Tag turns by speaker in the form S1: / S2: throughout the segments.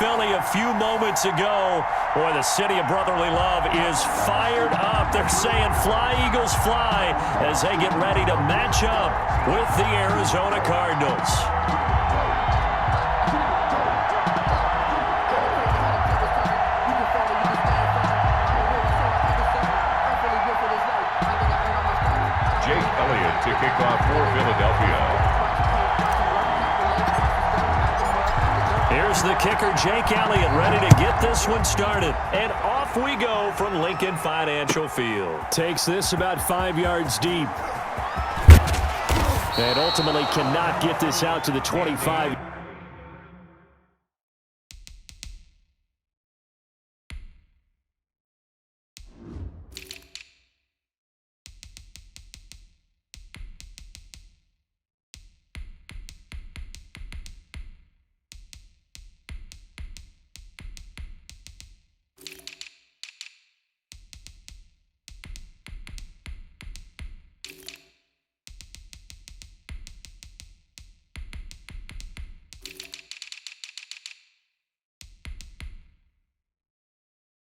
S1: Philly a few moments ago. Boy, the city of brotherly love is fired up. They're saying fly, Eagles, fly, as they get ready to match up with the Arizona Cardinals.
S2: To kick off for Philadelphia.
S1: Here's the kicker, Jake Elliott, ready to get this one started. And off we go from Lincoln Financial Field. Takes this about 5 yards deep. And ultimately cannot get this out to the 25.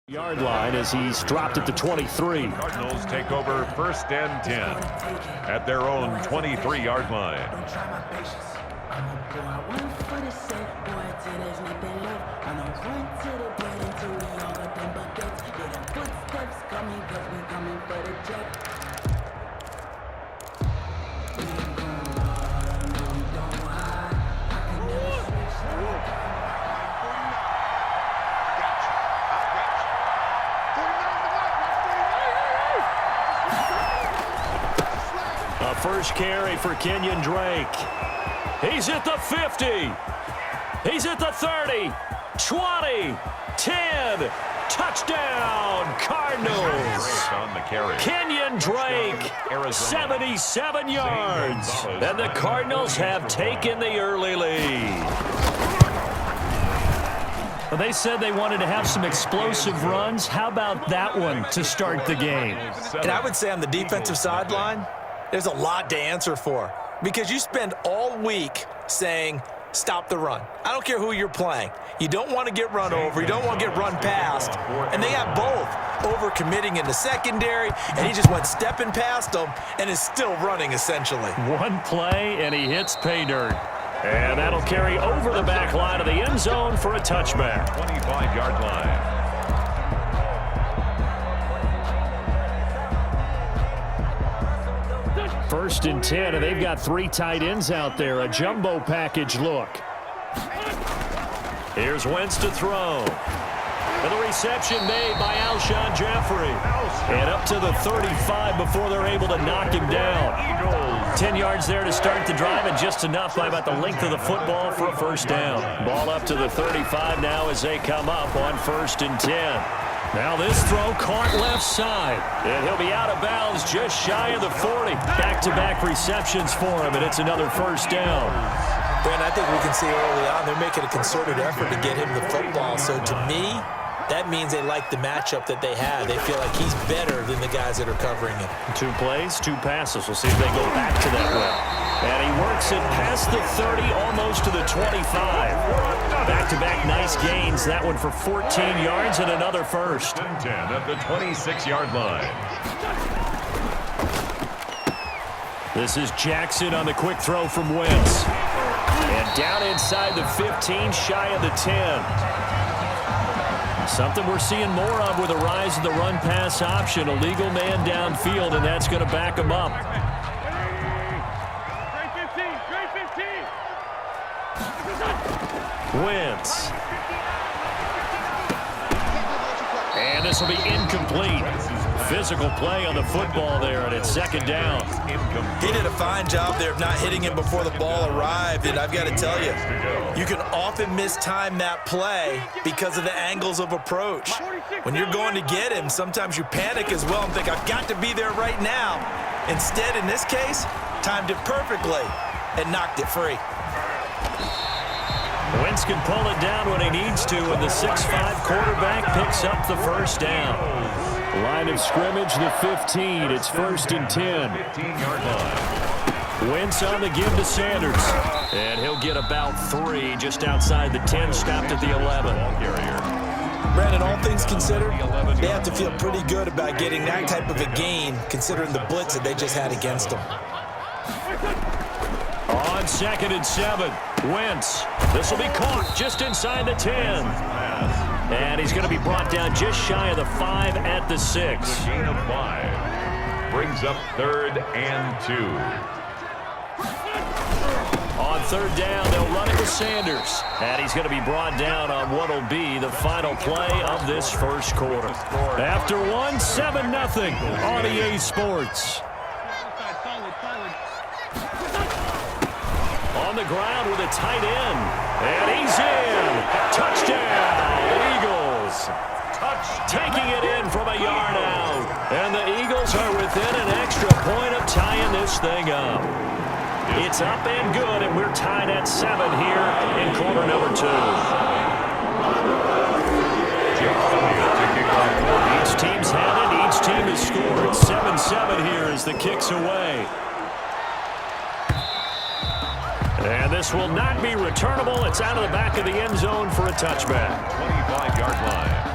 S1: Yard line as he's dropped it to 23.
S2: Cardinals take over 1st and 10 at their own 23-yard line.
S1: First carry for Kenyon Drake. He's at the 50. He's at the 30. 20. 10. Touchdown, Cardinals.
S2: On the carry.
S1: Kenyon Drake, 77 yards. And the Cardinals have taken the early lead. Well, they said they wanted to have some explosive runs. How about that one to start the game?
S3: And I would say on the defensive sideline, there's a lot to answer for because you spend all week saying, stop the run. I don't care who you're playing. You don't want to get run over. You don't want to get run past. And they have both. Over-committing in the secondary, and he just went stepping past them and is still running, essentially.
S1: One play, and he hits pay dirt. And that'll carry over the back line of the end zone for a touchback.
S2: 25-yard line.
S1: First and 10, and they've got 3 tight ends out there. A jumbo package look. Here's Wentz to throw. And the reception made by Alshon Jeffrey. And up to the 35 before they're able to knock him down. 10 yards there to start the drive, and just enough by about the length of the football for a first down. Ball up to the 35 now as they come up on 1st and 10. Now this throw caught left side. And he'll be out of bounds just shy of the 40. Back-to-back receptions for him, and it's another first down.
S3: Ben, I think we can see early on they're making a concerted effort to get him the football. So to me, that means they like the matchup that they have. They feel like he's better than the guys that are covering him. 2
S1: plays, 2 passes. We'll see if they go back to that way. And he works it past the 30, almost to the 25. Back-to-back nice gains. That one for 14 yards and another first.
S2: 10 at the 26-yard line.
S1: This is Jackson on the quick throw from Wentz. And down inside the 15, shy of the 10. Something we're seeing more of with the rise of the run-pass option. A legal man downfield, and that's going to back him up. Wentz. And this will be incomplete. Physical play on the football there, and it's 2nd down.
S3: He did a fine job there of not hitting him before the ball arrived, and I've got to tell you, you can often mistime that play because of the angles of approach. When you're going to get him, sometimes you panic as well and think, I've got to be there right now. Instead, in this case, timed it perfectly and knocked it free.
S1: Wentz can pull it down when he needs to, and the 6'5" quarterback picks up the first down. Line of scrimmage, the 15. It's 1st and 10.
S2: 15-yard line.
S1: Wentz on the give to Sanders. And he'll get about 3 just outside the 10, stopped at the 11.
S3: Brandon, all things considered, they have to feel pretty good about getting that type of a gain considering the blitz that they just had against them.
S1: On 2nd and 7, Wentz. This will be caught just inside the 10. And he's going to be brought down just shy of the 5 at the 6.
S2: The gain of 5 brings up 3rd and 2.
S1: On 3rd down, they'll run it with Sanders. And he's going to be brought down on what will be the final play of this first quarter. After 1, 7-0 on EA Sports. On the ground with a tight end. And he's in. Touchdown, Eagles. Taking it in from a yard out. And the Eagles are within an extra point of tying this thing up. It's up and good, and we're tied at 7 here in quarter number 2. Each team's had it. Each team has scored. 7-7 here as the kick's away. And this will not be returnable. It's out of the back of the end zone for a touchback.
S2: 25-yard line.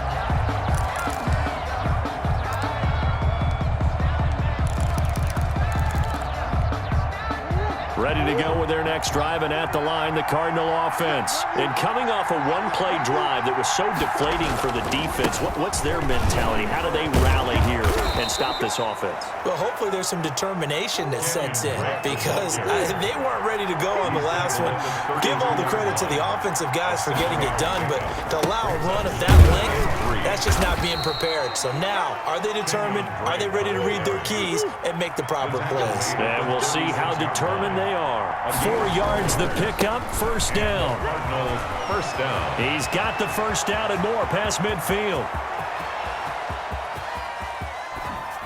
S1: Ready to go with their next drive, and at the line, the Cardinal offense. And coming off a one-play drive that was so deflating for the defense, what's their mentality? How do they rally here and stop this offense?
S3: Well, hopefully there's some determination that sets in because they weren't ready to go on the last one. Give all the credit to the offensive guys for getting it done, but to allow a run of that length, that's just not being prepared. So now, are they determined? Are they ready to read their keys and make the proper plays?
S1: And we'll see how determined they are. 4 yards the pickup, first down.
S2: Cardinals, first down.
S1: He's got the first down and more past midfield.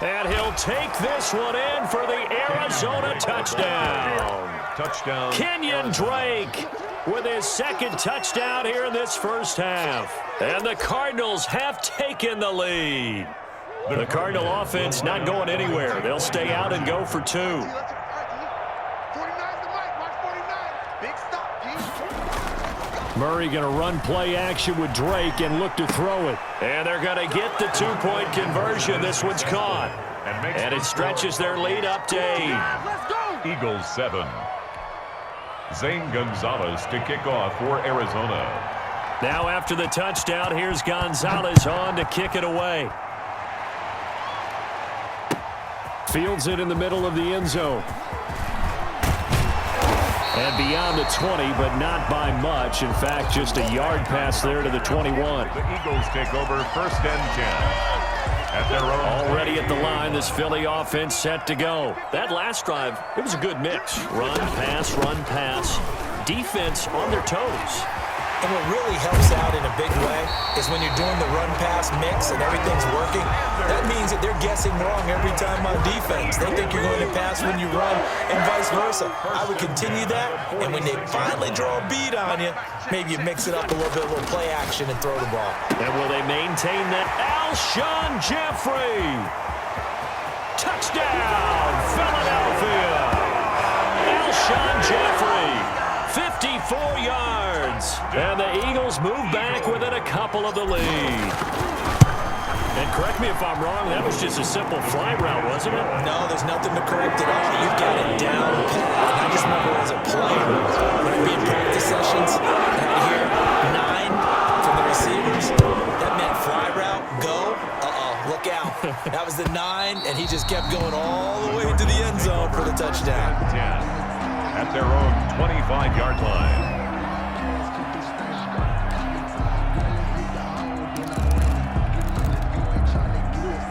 S1: And he'll take this one in for the Arizona touchdown.
S2: Touchdown.
S1: Kenyon Drake with his 2nd touchdown here in this first half. And the Cardinals have taken the lead. The Cardinal offense not going anywhere. They'll stay out and go for 2. Murray going to run play action with Drake and look to throw it. And they're going to get the 2-point conversion. This one's caught. And it stretches their lead up to 8.
S2: Eagles 7. Zane Gonzalez to kick off for Arizona.
S1: Now after the touchdown, here's Gonzalez on to kick it away. Fields it in the middle of the end zone. And beyond the 20, but not by much. In fact, just a yard pass there to the 21.
S2: The Eagles take over 1st and 10. At their own.
S1: Already at the line, this Philly offense set to go. That last drive, it was a good mix. Run, pass. Defense on their toes.
S3: And what really helps out in a big way is when you're doing the run-pass mix and everything's working, that means that they're guessing wrong every time on defense. They think you're going to pass when you run and vice versa. I would continue that, and when they finally draw a beat on you, maybe you mix it up a little play action and throw the ball.
S1: And will they maintain that? Alshon Jeffrey. Touchdown, Philadelphia. Alshon Jeffrey, 54 yards. And the Eagles move back within a couple of the lead. And correct me if I'm wrong, that was just a simple fly route, wasn't it?
S3: No, there's nothing to correct at all. You've got it down pat. And I just remember as a player, when I'd be in practice sessions, and I'd hear 9 from the receivers. That meant fly route, go. Look out. That was the 9, and he just kept going all the way to the end zone for the touchdown.
S2: 10 at their own 25-yard line.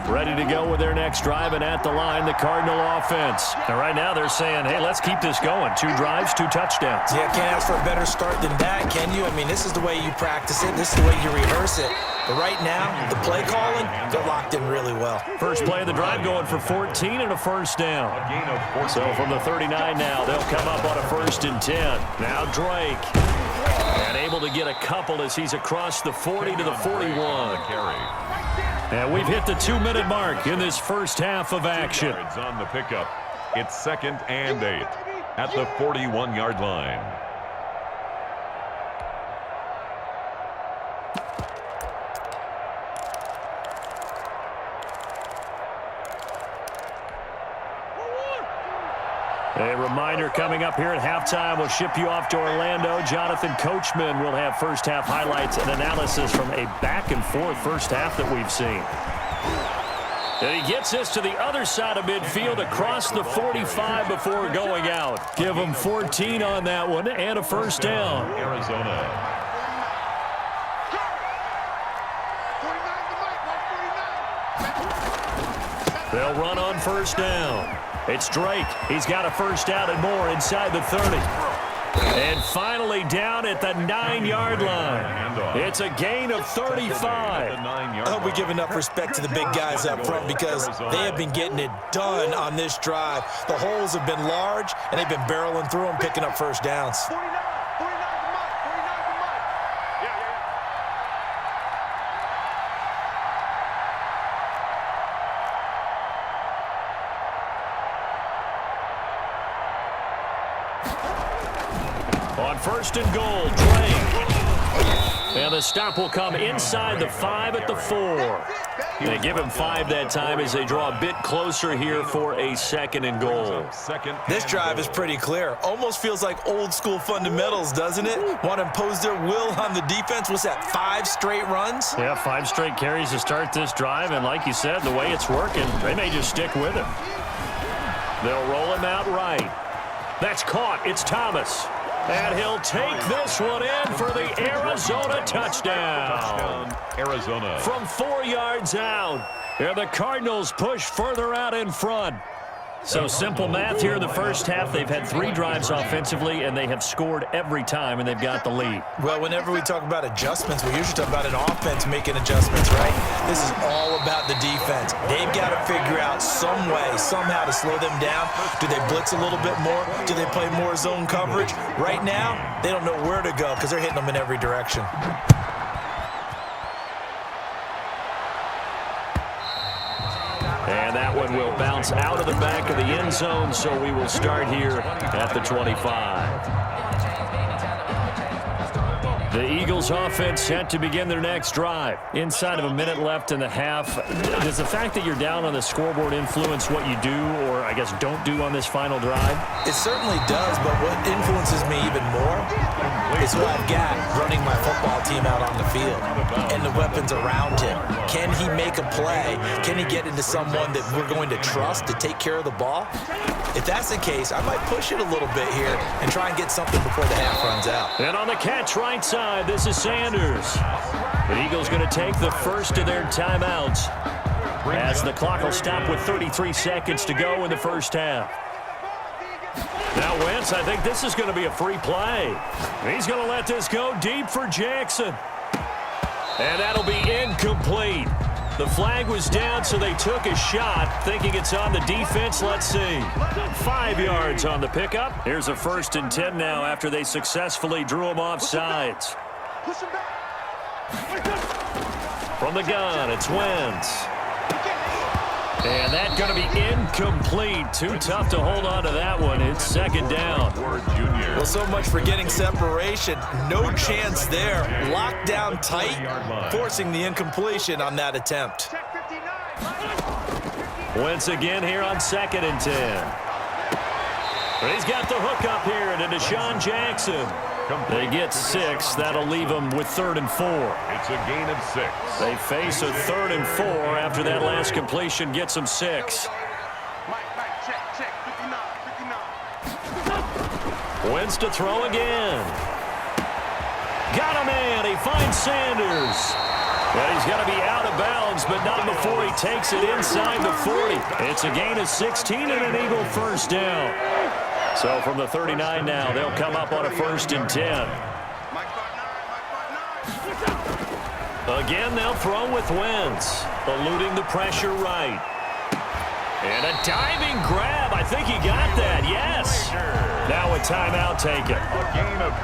S1: Ready to go with their next drive, and at the line, the Cardinal offense. And right now they're saying, hey, let's keep this going. 2 drives, 2 touchdowns.
S3: Yeah, can't ask for a better start than that, can you? I mean, this is the way you practice it. This is the way you rehearse it. But right now, the play calling, they're locked in really well.
S1: First play of the drive going for 14 and a first down.
S2: A gain of 14.
S1: So from the 39 now, they'll come up on a 1st and 10. Now Drake. And able to get a couple as he's across the 40 to the 41. And we've hit the 2-minute mark in this first half of action.
S2: On the pickup. It's 2nd and 8. at the 41-yard line.
S1: A reminder coming up here at halftime. We'll ship you off to Orlando. Jonathan Coachman will have first-half highlights and analysis from a back-and-forth first half that we've seen. And he gets us to the other side of midfield across the 45 before going out. Give him 14 on that one and a first down.
S2: Arizona.
S1: They'll run on first down. It's Drake. He's got a first down and more inside the 30. And finally down at the 9-yard line. It's a gain of 35.
S3: I hope we give enough respect to the big guys up front because they have been getting it done on this drive. The holes have been large, and they've been barreling through them, picking up first downs.
S1: On first and goal, Drake. And the stop will come inside the 5 at the 4. They give him 5 that time as they draw a bit closer here for a second and goal.
S3: This drive is pretty clear. Almost feels like old school fundamentals, doesn't it? Want to impose their will on the defense. What's that, 5 straight runs?
S1: Yeah, 5 straight carries to start this drive. And like you said, the way it's working, they may just stick with him. They'll roll him out right. That's caught. It's Thomas. And he'll take this one in for the Arizona touchdown.
S2: Arizona.
S1: From 4 yards out. And the Cardinals push further out in front. So simple math here in the first half. They've had 3 drives offensively, and they have scored every time, and they've got the lead.
S3: Well, whenever we talk about adjustments, we usually talk about an offense making adjustments, right? This is all about the defense. They've got to figure out some way, somehow to slow them down. Do they blitz a little bit more? Do they play more zone coverage? Right now, they don't know where to go because they're hitting them in every direction.
S1: And that one will bounce out of the back of the end zone, so we will start here at the 25. The Eagles offense set to begin their next drive. Inside of a minute left in the half. Does the fact that you're down on the scoreboard influence what you do, or I guess don't do on this final drive?
S3: It certainly does, but what influences me even more is who I've got running my football team out on the field and the weapons around him. Can he make a play? Can he get into someone that we're going to trust to take care of the ball? If that's the case, I might push it a little bit here and try and get something before the half runs out.
S1: And on the catch right side, this is Sanders. The Eagles going to take the first of their timeouts as the clock will stop with 33 seconds to go in the first half. Now Wentz, I think this is going to be a free play. He's going to let this go deep for Jackson. And that'll be incomplete. The flag was down, so they took a shot, thinking it's on the defense. Let's see. 5 yards on the pickup. Here's a 1st and 10 now after they successfully drew him off sides. From the gun, it's Wentz. And that's going to be incomplete. Too tough to hold on to that one. It's second down.
S3: Well, so much for getting separation. No chance there. Locked down tight, forcing the incompletion on that attempt.
S1: Once again here on 2nd and 10. But he's got the hook up here to Deshaun Jackson. They get 6. That'll leave them with 3rd and 4.
S2: It's a gain of 6.
S1: They face a 3rd and 4 after that last completion gets them 6. Wentz to throw again. Got a man. He finds Sanders. But he's got to be out of bounds, but not before he takes it inside the 40. It's a gain of 16 and an Eagle first down. So from the 39 now, they'll come up on a 1st and 10. Again, they'll throw with Wentz, eluding the pressure right. And a diving grab. I think he got that, yes. Now a timeout taken.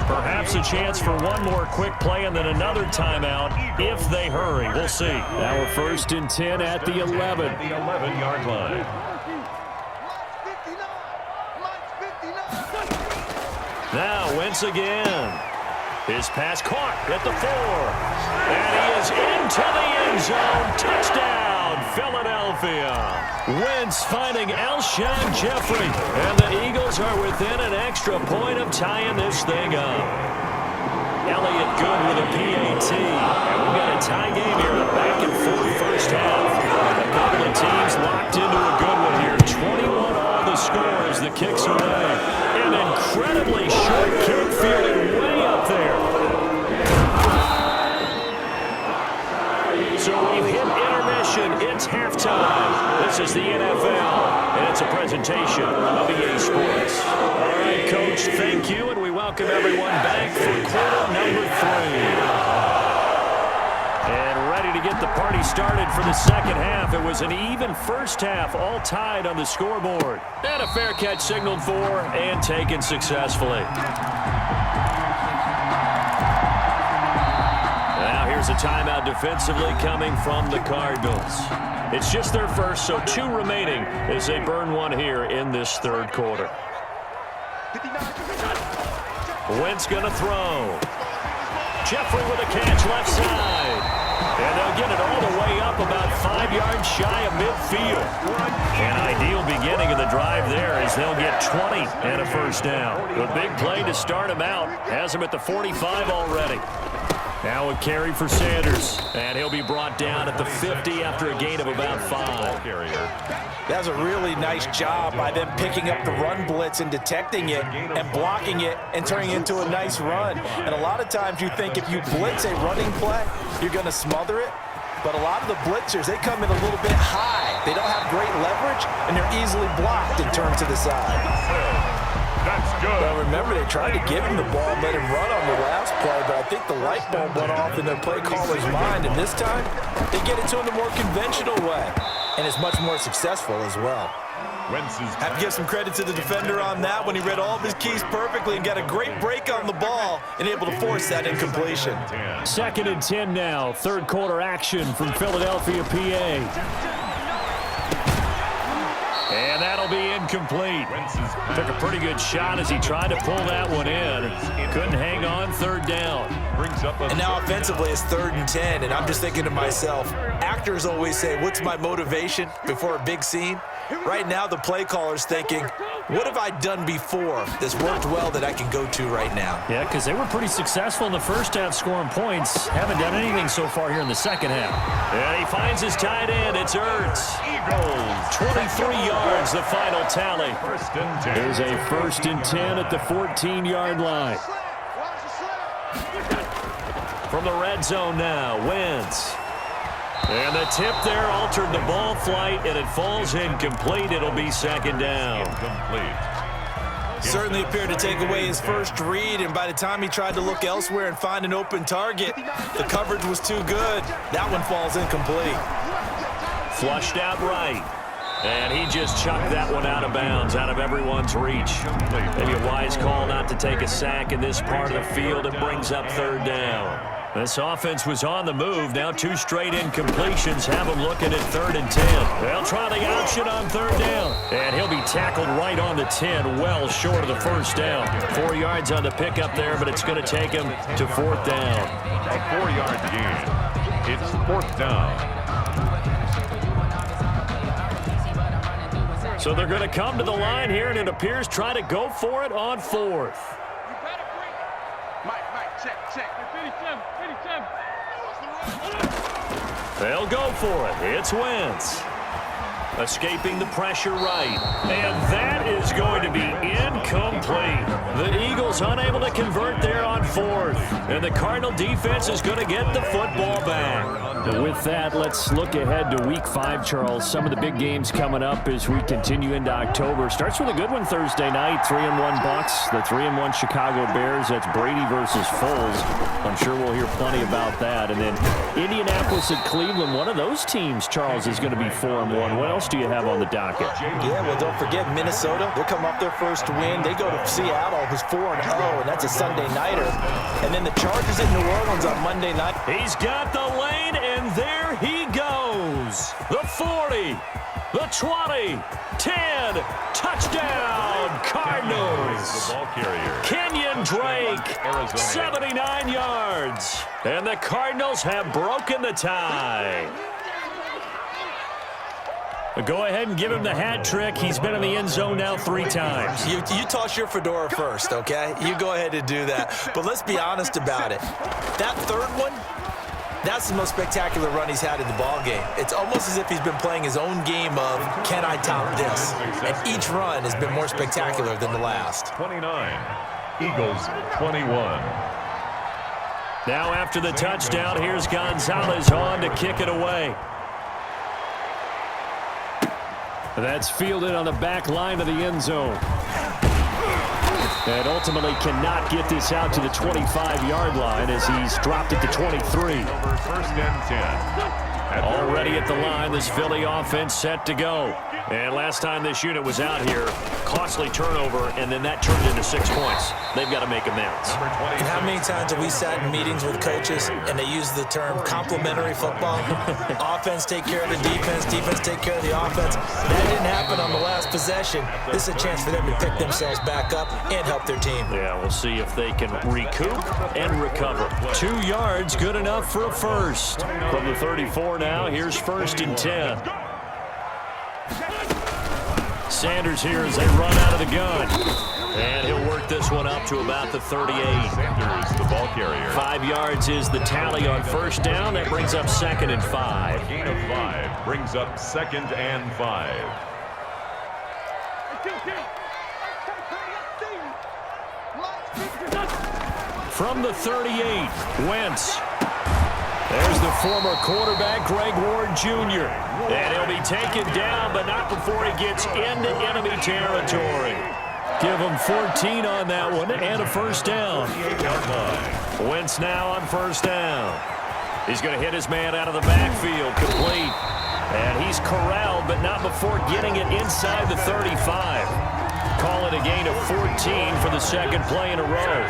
S1: Perhaps a chance for one more quick play and then another timeout if they hurry. We'll see. Now a 1st and 10 at the 11.
S2: The 11-yard line.
S1: Now Wentz again. His pass caught at the 4. And he is into the end zone. Touchdown, Philadelphia. Wentz finding Alshon Jeffrey. And the Eagles are within an extra point of tying this thing up. Elliott good with a PAT. And we've got a tie game here, a back-and-forth first half. A couple of teams locked into a good one here. 21 all the score as the kick's away. An incredibly short kick fielded way up there. So we've hit intermission. It's halftime. This is the NFL, and it's a presentation of EA Sports. All right, Coach, thank you, and we welcome everyone back for quarter number 3. And ready to get the party started for the second half. It was an even first half, all tied on the scoreboard. And a fair catch signaled for and taken successfully. Now here's a timeout defensively coming from the Cardinals. It's just their first, so 2 remaining as they burn one here in this third quarter. Wentz going to throw. Jeffrey with a catch left side. And they'll get it all the way up about 5 yards shy of midfield. An ideal beginning of the drive there as they'll get 20 and a first down. A big play to start him out. Has him at the 45 already. Now a carry for Sanders. And he'll be brought down at the 50 after a gain of about 5.
S3: That was a really nice job by them picking up the run blitz and detecting it and blocking it and turning it into a nice run. And a lot of times you think if you blitz a running play, you're going to smother it. But a lot of the blitzers, they come in a little bit high. They don't have great leverage, and they're easily blocked and turned to the side.
S2: That's good.
S3: Well, remember, they tried to give him the ball and let him run on the last play, but I think the light bulb went off in their play caller's mind, and this time they get it to him the more conventional way, and it's much more successful as well. Have to give some credit to the defender on that when he read all of his keys perfectly and got a great break on the ball and able to force that incompletion.
S1: 2nd and 10 now. Third quarter action from Philadelphia, PA. And that'll be incomplete. Took a pretty good shot as he tried to pull that one in. Couldn't hang on, third down.
S3: And now offensively it's 3rd and 10, and I'm just thinking to myself, actors always say, what's my motivation before a big scene? Right now the play caller's thinking, what have I done before that's worked well that I can go to right now?
S1: Yeah, because they were pretty successful in the first half scoring points. Haven't done anything so far here in the second half. And he finds his tight end. It's Ertz. 23 yards, the final tally. There's a 1st and 10 at the 14-yard line. From the red zone now, Wentz. And the tip there altered the ball flight, and it falls incomplete. It'll be 2nd down.
S3: Certainly appeared to take away his first read, and by the time he tried to look elsewhere and find an open target, the coverage was too good. That one falls incomplete.
S1: Flushed out right. And he just chucked that one out of bounds, out of everyone's reach. Maybe a wise call not to take a sack in this part of the field. It brings up 3rd down. This offense was on the move. Now 2 straight incompletions have them looking at 3rd and 10. They'll try the option on 3rd down. And he'll be tackled right on the 10, well short of the first down. 4 yards on the pickup there, but it's going to take him to 4th down.
S2: A 4-yard gain. It's 4th down.
S1: So they're going to come to the line here, and it appears try to go for it on 4th. They'll go for it. It's Wentz. Escaping the pressure right. And that is going to be incomplete. The Eagles unable to convert there on 4th. And the Cardinal defense is going to get the football back. With that, let's look ahead to Week 5, Charles. Some of the big games coming up as we continue into October. Starts with a good one Thursday night. 3-1 Bucks, the 3-1 Chicago Bears. That's Brady versus Foles. I'm sure we'll hear plenty about that. And then Indianapolis at Cleveland. One of those teams, Charles, is going to be 4-1. What else do you have on the docket?
S3: Yeah, well, don't forget Minnesota. They'll come off their first win. They go to Seattle, who's 4-0, and that's a Sunday nighter. And then the Chargers at New Orleans on Monday night.
S1: He's got the lane, and there he goes. The 40, the 20, 10, touchdown, Cardinals.
S2: The ball carrier.
S1: Can you Kenyon Drake, 79 yards. And the Cardinals have broken the tie. Go ahead and give him the hat trick. He's been in the end zone now 3 times.
S3: You toss your fedora first, okay? You go ahead and do that. But let's be honest about it. That third one, that's the most spectacular run he's had in the ballgame. It's almost as if he's been playing his own game of, can I top this? And each run has been more spectacular than the last.
S2: 29, Eagles 21.
S1: Now after the touchdown, here's Gonzalez on to kick it away. That's fielded on the back line of the end zone. And ultimately cannot get this out to the 25-yard line as he's dropped it to 23.
S2: Over first and 10.
S1: Already at the line, this Philly offense set to go. And last time this unit was out here, costly turnover, and then that turned into 6 points. They've got to make amends.
S3: And how many times have we sat in meetings with coaches and they use the term complementary football? Offense take care of the defense, defense take care of the offense. That didn't happen on the last possession. This is a chance for them to pick themselves back up and help their team.
S1: Yeah, we'll see if they can recoup and recover. 2 yards, good enough for a first. From the 34 now, here's first and 10. Sanders here as they run out of the gun. And he'll work this one up to about the 38.
S2: Sanders, the ball carrier.
S1: 5 yards is the tally on first down. That brings up 2nd and 5.
S2: Gain of 5 brings up 2nd and 5.
S1: From the 38, Wentz. There's the former quarterback, Greg Ward Jr. And he'll be taken down, but not before he gets into enemy territory. Give him 14 on that one and a first down. Wentz now on first down. He's going to hit his man out of the backfield, complete. And he's corralled, but not before getting it inside the 35. Call it a gain of 14 for the second play in a row.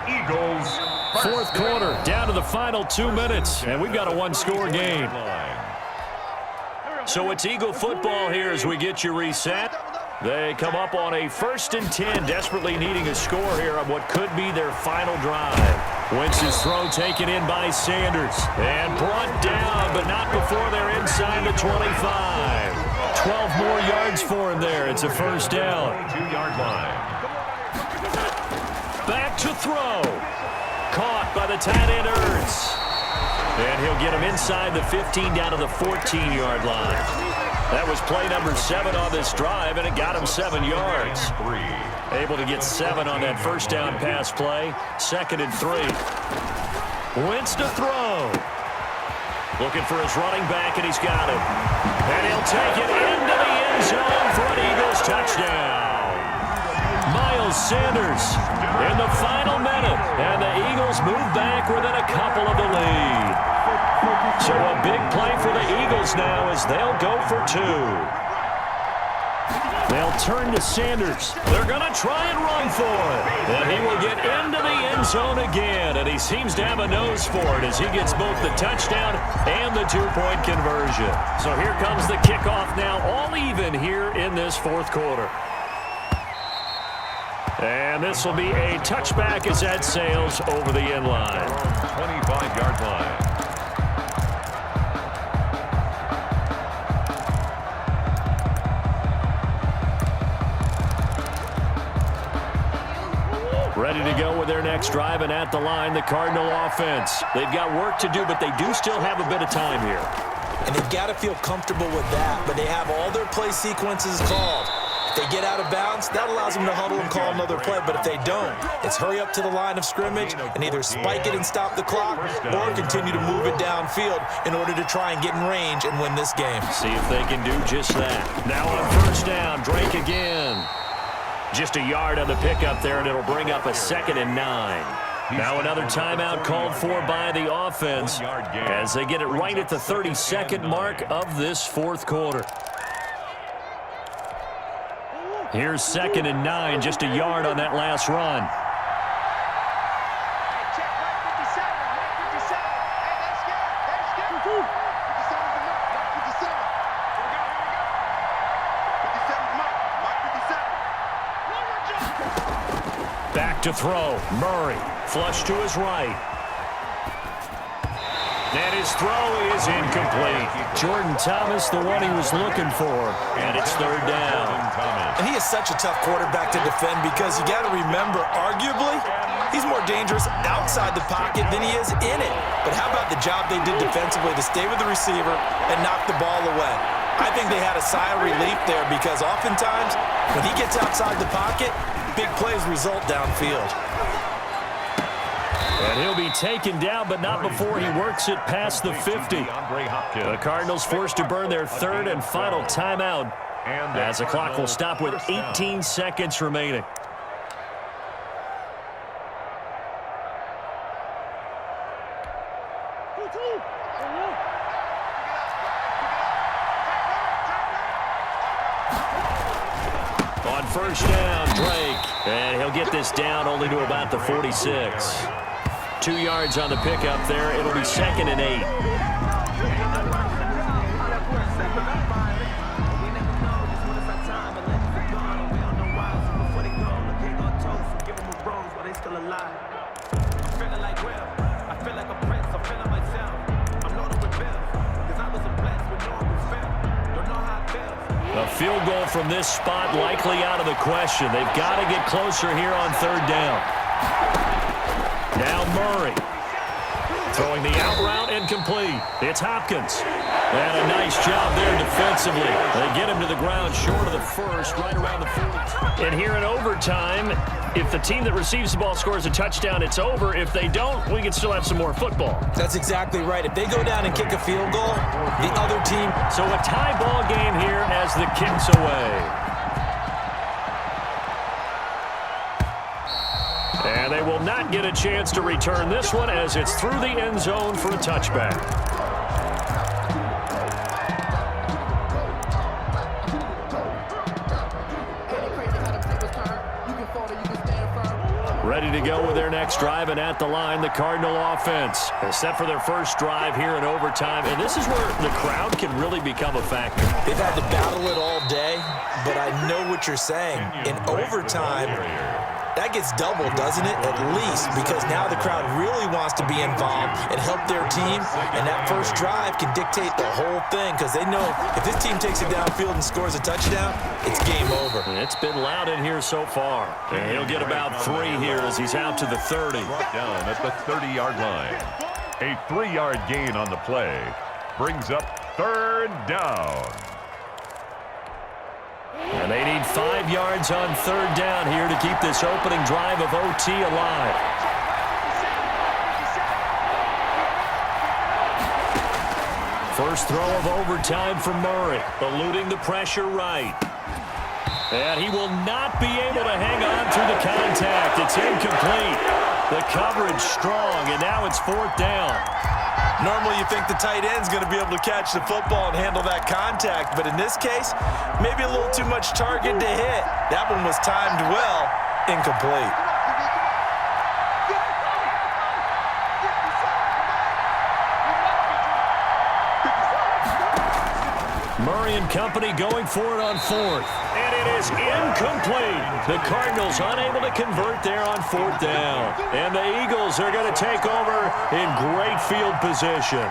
S2: Eagles.
S1: 4th quarter, down to the final 2 minutes, and we've got a one-score game. So it's Eagle football here as we get you reset. They come up on a 1st and 10, desperately needing a score here on what could be their final drive. Wentz's throw taken in by Sanders, and brought down, but not before they're inside the 25. 12 more yards for him there. It's a first down.
S2: 2-yard line.
S1: Back to throw. Caught by the tight end, Ertz. And he'll get him inside the 15 down to the 14-yard line. That was play number 7 on this drive, and it got him 7 yards. Able to get 7 on that first down pass play. 2nd and 3. Wentz to throw. Looking for his running back, and he's got him. And he'll take it into the end zone for an Eagles touchdown. Miles Sanders in the final minute, and the Eagles move back within a couple of the lead. So a big play for the Eagles now as they'll go for 2. They'll turn to Sanders. They're going to try and run for it. And he will get into the end zone again, and he seems to have a nose for it as he gets both the touchdown and the 2-point conversion. So here comes the kickoff now, all even here in this 4th quarter. And this will be a touchback as that sails over the end line.
S2: 25-yard line.
S1: Ready to go with their next drive, and at the line, the Cardinal offense. They've got work to do, but they do still have a bit of time here.
S3: And they've got to feel comfortable with that, but they have all their play sequences called. If they get out of bounds, that allows them to huddle and call another play. But if they don't, it's hurry up to the line of scrimmage and either spike it and stop the clock or continue to move it downfield in order to try and get in range and win this game.
S1: See if they can do just that. Now on first down, Drake again. Just a yard on the pickup there, and it'll bring up a 2nd and 9. Now another timeout called for by the offense as they get it right at the 32nd mark of this 4th quarter. Here's 2nd and 9, just a yard on that last run. Back to throw. Murray, flush to his right. And his throw is incomplete. Jordan Thomas, the one he was looking for. And it's third down.
S3: And he is such a tough quarterback to defend because you got to remember, arguably, he's more dangerous outside the pocket than he is in it. But how about the job they did defensively to stay with the receiver and knock the ball away? I think they had a sigh of relief there because oftentimes when he gets outside the pocket, big plays result downfield.
S1: And he'll be taken down, but not before he works it past the 50. The Cardinals forced to burn their third and final timeout as the clock will stop with 18 seconds remaining. On first down, Drake. And he'll get this down only to about the 46. 2 yards on the pickup there. It'll be second and 8. A field goal from this spot likely out of the question. They've got to get closer here on third down. Now Murray throwing the out route and complete. It's Hopkins. And a nice job there defensively. They get him to the ground short of the first, right around the 40. And here in overtime, if the team that receives the ball scores a touchdown, it's over. If they don't, we can still have some more football.
S3: That's exactly right. If they go down and kick a field goal, the other team...
S1: So a tie ball game here as the kick's away. And they will not get a chance to return this one as it's through the end zone for a touchback. Ready to go with their next drive, and at the line, the Cardinal offense. They're set for their first drive here in overtime, and this is where the crowd can really become a factor.
S3: They've had to battle it all day, but I know what you're saying. In overtime, that gets doubled, doesn't it? At least, because now the crowd really wants to be involved and help their team, and that first drive can dictate the whole thing because they know if this team takes it downfield and scores a touchdown, it's game over.
S1: And it's been loud in here so far. And he'll get about 3 here as he's out to the 30.
S2: Down at the 30-yard line. A 3-yard gain on the play brings up third down.
S1: And they need 5 yards on third down here to keep this opening drive of OT alive. First throw of overtime for Murray, eluding the pressure right. And he will not be able to hang on through the contact. It's incomplete. The coverage strong, and now it's fourth down.
S3: Normally you think the tight end's going to be able to catch the football and handle that contact, but in this case, maybe a little too much target to hit. That one was timed well, incomplete.
S1: Murray and company going for it on fourth. And it is incomplete. The Cardinals unable to convert there on fourth down. And the Eagles are going to take over in great field position.